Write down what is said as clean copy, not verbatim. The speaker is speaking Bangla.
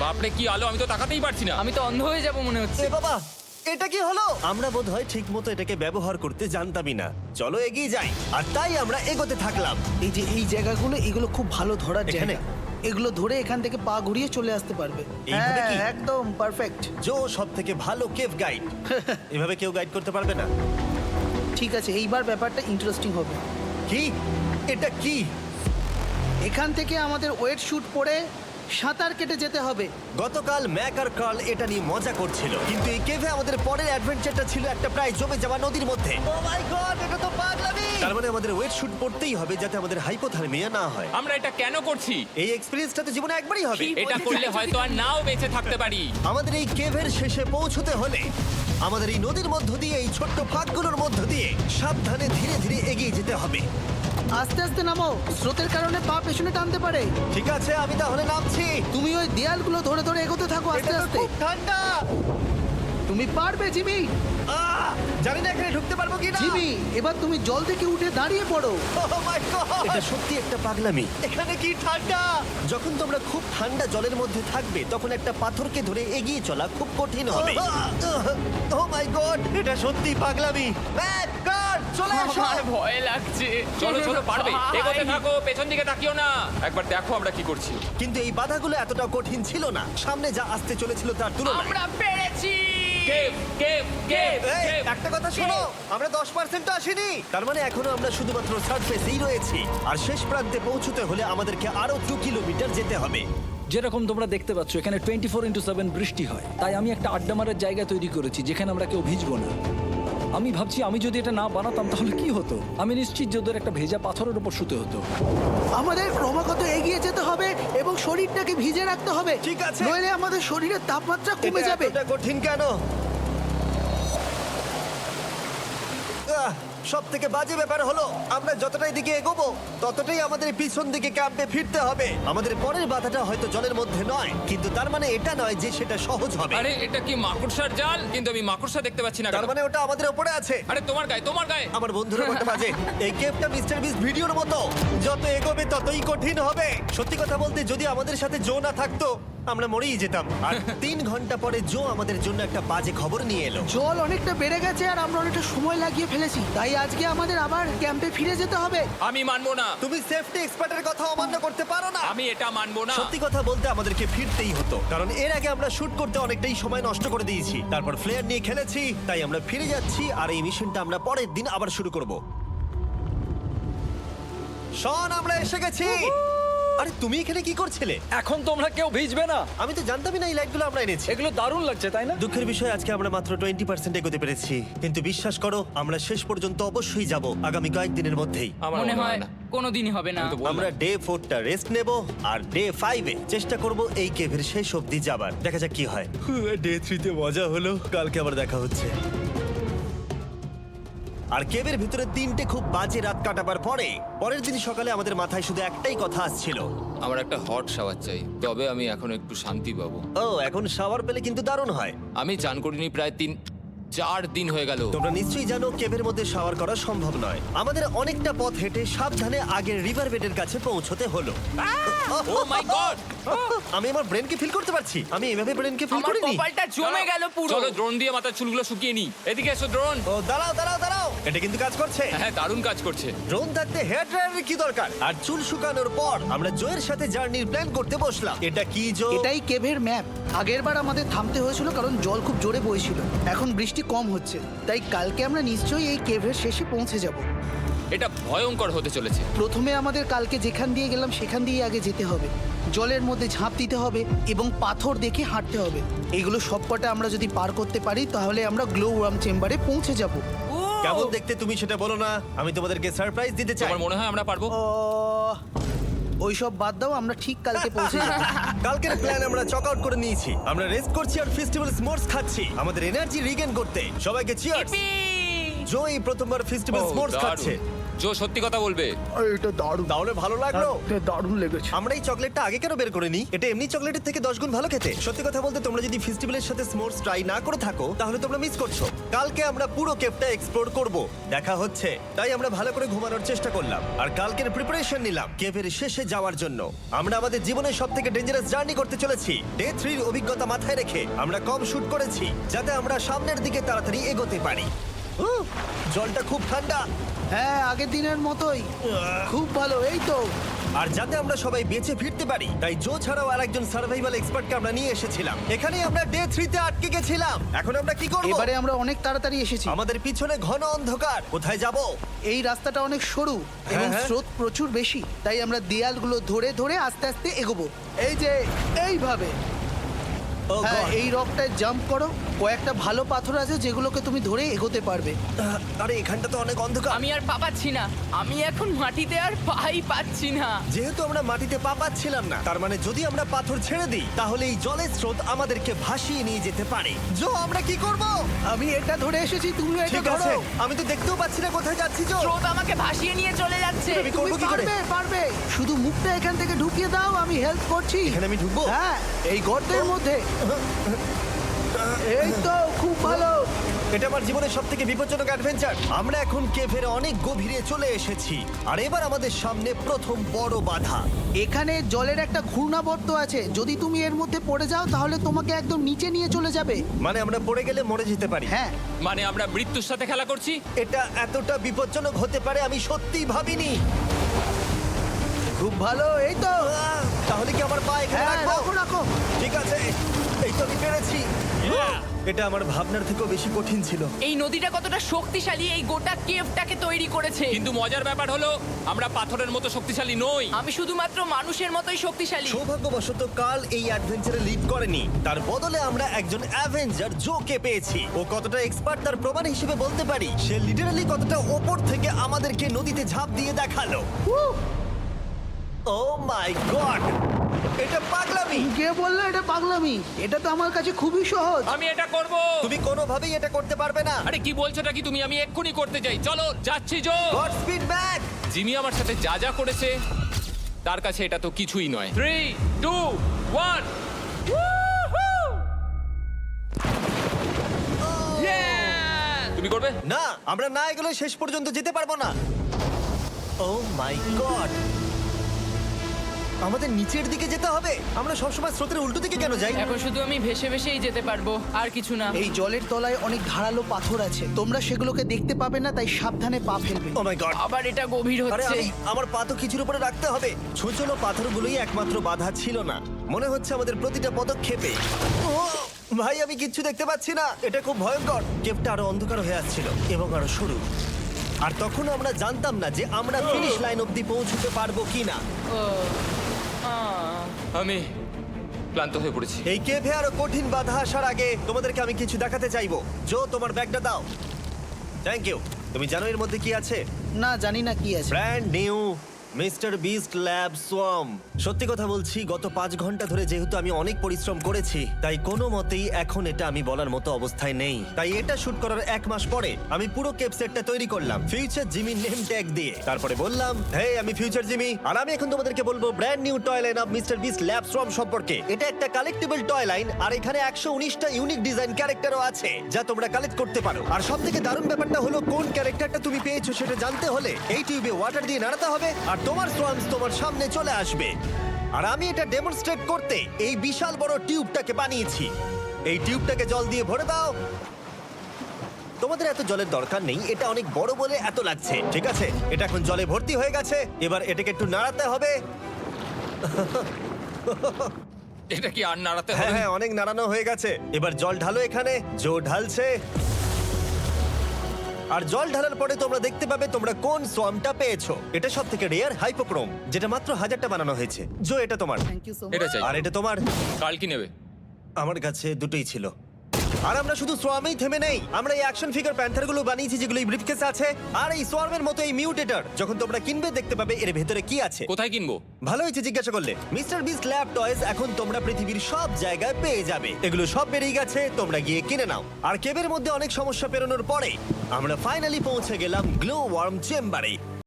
বাপরে কি আলো, আমি তো তাকাতেই পারছি না। আমি তো অন্ধ হয়ে যাব মনে হচ্ছে। এ বাবা, এটা কি হলো? আমরা বোধহয় ঠিক মতো এটাকে ব্যবহার করতে জানতামই না। চলো এগিয়ে যাই। আর তাই আমরা এগোতে থাকলাম। এই যে এই জায়গাগুলো, এগুলো খুব ভালো ধরার এখানে? জায়গা। এগুলো ধরে এখান থেকে পা ঘুরিয়ে চলে আসতে পারবে। এইভাবে কি? হ্যাঁ, একদম পারফেক্ট। জো সব থেকে ভালো কেভ গাইড। এভাবে কেউ গাইড করতে পারবে না। ঠিক আছে, এইবার ব্যাপারটা ইন্টারেস্টিং হবে। কি? এটা কি? এখান থেকে আমাদের ওয়েট শুট পরে সাঁতার কেটে যেতে হবে। গতকাল ম্যাক আর কার্ল এটা নিয়ে মজা করছিল, কিন্তু এই কেভে আমাদের পরের অ্যাডভেঞ্চারটা ছিল একটা প্রায় জমে যাওয়া নদীর মধ্যে। ও মাই গড, এটা তো পাগলামি! তার মানে আমাদের ওয়েট শুট পড়তেই হবে যাতে আমাদের হাইপোথার্মিয়া না হয়। আমরা এটা কেন করছি? এই এক্সপেরিয়েন্সটা তো জীবনে একবারই হবে। এটা করলে হয়তো আর নাও বেঁচে থাকতে পারি। আমাদের এই কেভের শেষে পৌঁছতে হলে আমাদের এই নদীর মধ্য দিয়ে, এই ছোট্ট ফাঁকগুলোর মধ্য দিয়ে সাবধানে ধীরে ধীরে এগিয়ে যেতে হবে। আস্তে আস্তে নামো, স্রোতের কারণে পা পেছনে টানতে পারে। ঠিক আছে, আমি তাহলে নামছি। তুমি ওই দেয়ালগুলো ধরে ধরে এগোতে থাকো আস্তে এটা তো আস্তে। খুব ঠান্ডা। তুমি পারবে জিমি। জানি না এখানে ঢুকতে পারবো কি না। জিমি, এবার তুমি জল থেকে উঠে দাঁড়িয়ে পড়ো। এটা সত্যি একটা পাগলামি। এখানে কি ঠান্ডা! যখন তোমরা খুব ঠান্ডা জলের মধ্যে থাকবে তখন একটা পাথরকে ধরে এগিয়ে চলা খুব কঠিন হবে। ও মাই গড, এটা সত্যি পাগলামি। ম্যাক, গড, চলে আসো। আমার ভয় লাগছে। চলো চলো, পারবে। এগোতে থাকো, পেছন দিকে তাকিও না। একবার দেখো আমরা কি করছি। কিন্তু এই বাধাগুলো এতটা কঠিন ছিল না সামনে যা আসতে চলেছিল তার তুলনায়। আমরা পেরেছি। কেভ কেভ কেভ এই, কেভ। একটা কথা শোনো, আমরা 10% আসিনি। তার মানে এখনো আমরা শুধুমাত্র সার্ফেসেই রয়েছি, আর শেষ প্রান্তে পৌঁছতে হলে আমাদেরকে আরো 2 কিলোমিটার যেতে হবে। যেরকম তোমরা দেখতে পাচ্ছ এখানে 24x7 বৃষ্টি হয়, তাই আমি একটা আড্ডা মারার জায়গা তৈরি করেছি যেখানে আমরা কেউ ভিজবো না। আমি ভাবছি আমি যদি এটা না বানাতাম তাহলে কি হতো। আমি নিশ্চিত যে ওদের একটা ভেজা পাথরের উপর শুতে হতো। আমাদের ক্রমাগত এগিয়ে যেতে হবে এবং শরীরটাকে ভিজে রাখতে হবে। ঠিক আছে। নইলে আমাদের শরীরের তাপমাত্রা কমে এটা যাবে। এতটা কঠিন কেন? সব থেকে বাজে ব্যাপার হলো আমরা যতটাই দিকে এগোবো ততটাই আমাদের পিছন দিকে ক্যাম্পে ফিরতে হবে। আমাদের পরের বাধাটা হয়তো জলের মধ্যে নয়, কিন্তু তার মানে এটা নয় যে সেটা সহজ হবে। আরে এটা কি মাকড়সার জাল? কিন্তু আমি মাকড়সা দেখতে পাচ্ছি না। তার কেন? মানে ওটা আমাদের উপরে আছে। আরে তোমার গায়ে, তোমার গায়ে। আমার বন্ধুরা কত বাজে। এই কেভটা মিস্টার বিস ভিডিওর মতো, যত এগোবে ততই কঠিন হবে। সত্যি কথা বলতে যদি আমাদের সাথে জো না থাকতো আমরা মরেই যেতাম। আর 3 ঘন্টা পরে জো আমাদের জন্য একটা বাজে খবর নিয়ে এলো। জল অনেকটা বেড়ে গেছে আর আমরা অনেকটা সময় লাগিয়ে ফেলেছি, তাই আজকে আমাদের আবার ক্যাম্পে ফিরে যেতে হবে। আমি মানবো না। তুমি সেফটি এক্সপার্টের কথা অমান্য করতে পারো না। আমি এটা মানবো না। সত্যি কথা বলতে আমাদেরকে ফিরতেই হতো, কারণ এর আগে আমরা শুট করতে অনেকটাই সময় নষ্ট করে দিয়েছি। তারপর ফ্লেয়ার নিয়ে খেলেছি, তাই আমরা ফিরে যাচ্ছি আর এই মিশনটা আমরা পরের দিন আবার শুরু করব। শন, আমরা এসে গেছি। আরে তুমি এখানে কি করছিলে? এখন তোমরা কেউ ভিজবে না। আমি তো জানতামই না এই লাইটগুলো আমরা এনেছি। এগুলো দারুণ লাগছে তাই না? দুঃখের বিষয় আজকে আমরা মাত্র 20% এগোতে পেরেছি, কিন্তু বিশ্বাস করো আমরা শেষ পর্যন্ত অবশ্যই যাব আগামী কয়েকদিনের মধ্যেই। আমার মনে হয় না। কোনোদিনই হবে না। আমি তো বললাম। আমরা ডে 4টা রেস্ট নেব আর ডে 5-এ চেষ্টা করব এই কেভের শেষ অবধি যাবার। দেখা যাক কি হয়। ডে 3-তে মজা হলো, কালকে আবার দেখা হচ্ছে। আর কেভের ভিতরে 3টে খুব বাজে রাত কাটাবার পরে পরের দিন সকালে আমাদের মাথায় শুধু একটাই কথা আসছিল। আমার একটা হট শাওয়ার চাই, তবে আমি এখন একটু শান্তি পাবো। ও, এখন শাওয়ার পেলে কিন্তু দারুণ হয়। আমি চান করিনি প্রায় 3-4 দিন হয়ে গেল। তোমরা নিশ্চয়ই জানো কেভের মধ্যে শাওয়ার করা সম্ভব নয়। আমাদের অনেকটা পথ হেঁটে সাবধানে আগের রিভার বেডের কাছে পৌঁছতে হলো। ও মাই গড! আমি আমার ব্রেনকে ফিল করতে পারছি। আমি এভাবে ব্রেনকে ফিল আমার করিনি। কপালটা জমে গেল পুরো। চলো ড্রোন দিয়ে মাথার চুলগুলো শুকিয়ে নি। এদিকে এসো ড্রোন। ও দাঁড়াও দাঁড়াও দাঁড়াও, এটা কিন্তু কাজ করছে। হ্যাঁ, দারুণ কাজ করছে। ড্রোন থাকতে হেয়ার ড্রায়ারের কি দরকার? আর চুল শুকানোর পর আমরা জোয়ের সাথে জার্নির প্ল্যান করতে বসলাম। এটা কি জো? এটাই কেভের ম্যাপ। আগেরবার আমাদের থামতে হয়েছিল কারণ জল খুব জোরে বইছিল। এখন বৃষ্টি কম হচ্ছে, তাই কালকে আমরা নিশ্চয়ই এই কেভের শেষে পৌঁছে যাব। এটা ভয়ঙ্কর হতে চলেছে। প্রথমে আমাদের কালকে যেখান দিয়ে গেলাম সেখান দিয়ে আগে যেতে হবে। জলের মধ্যে ঝাঁপ দিতে হবে এবং পাথর দেখে হাঁটতে হবে। এগুলো সবকটা আমরা যদি পার করতে পারি তাহলে আমরা গ্লো ওয়ার্ম চেম্বারে পৌঁছে যাব। কেমন দেখতে তুমি সেটা বলো না, আমি তোমাদেরকে সারপ্রাইজ দিতে চাই। আমার মনে হয় আমরা পারবো। ওইসব বাদ দাও, আমরা ঠিক কালকে পৌঁছে যাব। কালকের প্ল্যান আমরা চক আউট করে নিয়েছি। আমরা রেস্ট করছি আর ফেস্টিভ্যাল স্মোর্টস খাচ্ছি আমাদের এনার্জি রিগেন করতে। সবাইকে চিয়ার্স। জো এই প্রথমবার ফেস্টিভ্যাল Oh, স্মোর্টস দারুণ। খাচ্ছে। জো সত্যি কথা বলবে। এটা দারুণ, তাহলে ভালো লাগলো? এটা দারুণ লেগেছে। আমরা এই চকলেটটা আগে কেন বের করিনি? এটা এমনি চকলেটের থেকে 10 গুণ ভালো খেতে। সত্যি কথা বলতে তোমরা যদি ফেস্টিভ্যালের সাথে স্মোর্স ট্রাই না করে থাকো তাহলে তোমরা মিস করছো। কালকে আমরা পুরো কেভটা এক্সপ্লোর করব, দেখা হচ্ছে। তাই আমরা ভালো করে ঘুমানোর চেষ্টা করলাম আর কালকের প্রিপারেশন নিলাম কেভের শেষে যাওয়ার জন্য। আমরা আমাদের জীবনের সবথেকে ডেঞ্জারাস জার্নি করতে চলেছি। ডে 3 এর অভিজ্ঞতা মাথায় রেখে আমরা কম শুট করেছি যাতে আমরা সামনের দিকে তাড়াতাড়ি এগোতে পারি। জলটা খুব ঠান্ডা হ্যাঁ, আগের দিনের মতোই খুব ভালো। এই তো আর যাতে আমরা সবাই বেঁচে ফিরতে পারি তাই জো ছাড়াও আরেকজন সার্ভাইভাল এক্সপার্টকে আমরা নিয়ে এসেছিলাম। এখানেই আমরা ডে 3 তে আটকে গেছিলাম। এখন আমরা কি করব? এবারে আমরা অনেক তাড়াতাড়ি এসেছি। আমাদের পিছনে ঘন অন্ধকার, কোথায় যাব? এই রাস্তাটা অনেক সরু এবং হ্যাঁ। স্রোত প্রচুর বেশি, তাই আমরা দেয়ালগুলো ধরে ধরে আস্তে আস্তে এগোবো। এই যে এইভাবে। ও হ্যাঁ, God! এই রকটায় জাম্প করো। কয়েকটা ভালো পাথর আছে যেগুলোকে তুমি ধরে এগোতে পারবে। আরে এখানটা তো অনেক অন্ধকার। আমি আর পা পাচ্ছি না, আমি এখন মাটিতে আর পাই পাচ্ছি না। যেহেতু আমরা মাটিতে পা পাচ্ছিলাম না, তার মানে যদি আমরা পাথর ছেড়ে দিই তাহলে এই জলের স্রোত আমাদেরকে ভাসিয়ে নিয়ে যেতে পারে। জো, আমরা কি করব? আমি এটা ধরে এসেছি, তুমি এটা ঠিক ধরো। আছে, আমি তো দেখতেও পাচ্ছি না কোথায় যাচ্ছি। জো, স্রোত আমাকে ভাসিয়ে নিয়ে চলে যাচ্ছে। আমি তুমি করবো কি করে? পারবে, পারবে। শুধু মুখটা এখান থেকে ঢুকিয়ে দাও, আমি হেল্প করছি। এখানে আমি ঢুকবো? হ্যাঁ, এই গর্তের মধ্যে। এই তো খুব ভালো। এটা আমার জীবনের সবথেকে বিপজ্জনক অ্যাডভেঞ্চার। আমরা এখন কেভের অনেক গভীরে চলে এসেছি আর এবার আমাদের সামনে প্রথম বড় বাধা। এখানে জলের একটা ঘূর্ণাবর্ত আছে, যদি তুমি এর মধ্যে পড়ে যাও তাহলে তোমাকে একদম নিচে নিয়ে চলে যাবে। মানে আমরা পড়ে গেলে মরে যেতে পারি। হ্যাঁ, মানে আমরা মৃত্যুর সাথে খেলা করছি। এটা এতটা বিপজ্জনক হতে পারে আমি সত্যিই ভাবিনি। খুব ভালো। এই তো। তাহলে কি আমার পা এখানে হ্যাঁ, রাখবো? রাখো রাখো। ঠিক আছে, এই তো আমি পেরেছি। এটা আমার ভাবনার থেকেও বেশি কঠিন ছিল। এই নদীটা কতটা শক্তিশালী এই গোটা কেভটাকে তৈরি করেছে। কিন্তু মজার ব্যাপার হলো আমরা পাথরের মতো শক্তিশালী নই। আমি শুধুমাত্র মানুষের মতোই শক্তিশালী। সৌভাগ্যবশত কাল এই অ্যাডভেঞ্চারে লিড করেনি, তার বদলে আমরা একজন অ্যাভেঞ্জার জোকে পেয়েছি। ও কতটা এক্সপার্ট তার প্রমাণ হিসেবে বলতে পারি। সে লিটারালি কতটা ওপর থেকে আমাদেরকে নদীতে ঝাঁপ দিয়ে দেখালো। ও মাই গড, এটা পাগলামি। কে বললো এটা পাগলামি? এটা তো আমার কাছে খুবই সহজ। আমি এটা করব। তুমি কোনোভাবেই এটা করতে পারবে না। আরে কি বলছোটা কি তুমি? আমি এক্ষুনি করতে চাই। চলো যাচ্ছি Joe. God speed back. Jimmy আমার সাথে যা যা করেছে তার কাছে এটা তো কিছুই নয়। 3, 2, 1। তুমি করবে? না, আমরা না এগুলো শেষ পর্যন্ত যেতে পারবো না। ও মাই গড, আমাদের নিচের দিকে যেতে হবে। আমরা সবসময় স্রোতের উল্টো দিকে কেন যাই? এখন শুধু আমি ভেসে ভেসেই যেতে পারবো, আর কিছু না। এই জলের তলায় অনেক ধারালো পাথর আছে, তোমরা সেগুলোকে দেখতে পাবে না, তাই সাবধানে পা ফেলবে। ও মাই গড, আবার এটা গভীর আরে হচ্ছে। আমার পা তো কিছুর উপরে রাখতে হবে। ছোট পাথরগুলোই একমাত্র বাধা ছিল না, মনে হচ্ছে আমাদের প্রতিটা পদক্ষেপে। ও ভাই, আমি কিচ্ছু দেখতে পাচ্ছি না। এটা খুব ভয়ঙ্কর। কেভটা আরো অন্ধকার হয়ে আসছিল এবং আরো সরু। আর তখন আমরা জানতাম না যে আমরা ফিনিশ লাইন অবধি পৌঁছতে পারবো কিনা। আমি ক্লান্ত হয়ে পড়েছি। এই কেভে আরো কঠিন বাধা আসার আগে তোমাদেরকে আমি কিছু দেখাতে চাইবো। জো, তোমার ব্যাগটা দাও। Thank you. তুমি জানো এর মধ্যে কি আছে? না, জানি না কি আছে। Brand new mister beast lab swamp. সত্যি কথা বলছি, গত 5 ঘন্টা ধরে যেহেতু আমি অনেক পরিশ্রম করেছি, তাই কোনো মতেই এখন এটা আমি বলার মতো অবস্থায় নেই। তাই এটা শুট করার 1 মাস পরে আমি পুরো কেপ সেটটা তৈরি করলাম ফিউচার জিমি নেম ট্যাগ দিয়ে। তারপরে বললাম, হে, আমি ফিউচার জিমি, আর আমি এখন তোমাদেরকে বলবো brand new toy line of mister beast lab swamp সম্পর্কে। এটা একটা কালেক্টিবল টয় লাইন, আর এখানে 119টা ইউনিক ডিজাইন ক্যারেক্টারও আছে যা তোমরা কালেক্ট করতে পারো। আর সবথেকে দারুণ ব্যাপারটা হলো, কোন ক্যারেক্টারটা তুমি পেয়েছো সেটা জানতে হলে এই টিউবে ওয়াটার দিয়ে নাড়াতে হবে আর তোমার সোয়ামস তোমার সামনে চলে আসবে। আর আমি এটা ডেমনস্ট্রেট করতে এই বিশাল বড় টিউবটাকে বানিয়েছি। এই টিউবটাকে জল দিয়ে ভরে দাও। তোমাদের এত জলের দরকার নেই, এটা অনেক বড় বলে এত লাগছে। ঠিক আছে, এটা এখন জলে ভর্তি হয়ে গেছে। এবার এটাকে একটু নাড়াতে হবে। এটা কি আর নাড়াতে হ্যাঁ হবে? হ্যাঁ, অনেক নাড়ানো হয়ে গেছে। এবার জল ঢালো এখানে। জো ঢালছে। আর জল ঢালার পরে তোমরা দেখতে পাবে তোমরা কোন সোয়ামটা পেয়েছো। এটা সব থেকে রেয়ার হাইপোক্রোম, যেটা মাত্র 1000টা বানানো হয়েছে। জো, এটা তোমার। থ্যাংক ইউ সো এটা চাই। আর এটা তোমার। কাল কি নেবে? আমার কাছে দুটোই ছিল। আর আমরা শুধু সোয়ামেই থেমে নেই, আমরা এই অ্যাকশন ফিগার প্যান্থারগুলো বানিয়েছি যেগুলো এই ব্রিফকেসে আছে। আর এই সোয়ার্মের মতো এই মিউটেটর যখন তোমরা কিনবে দেখতে পাবে এর ভেতরে কি আছে। কোথায় কিনবো? ভালো হয়েছে জিজ্ঞাসা করলে। মিস্টার বিস্ট ল্যাব টয়েস এখন তোমরা পৃথিবীর সব জায়গায় পেয়ে যাবে। এগুলো সব বেরিয়ে গেছে, তোমরা গিয়ে কিনে নাও। আর কেবের মধ্যে অনেক সমস্যা পেরোনোর পরে আমরা ফাইনালি পৌঁছে গেলাম গ্লো ওয়ার্ম চেম্বারে।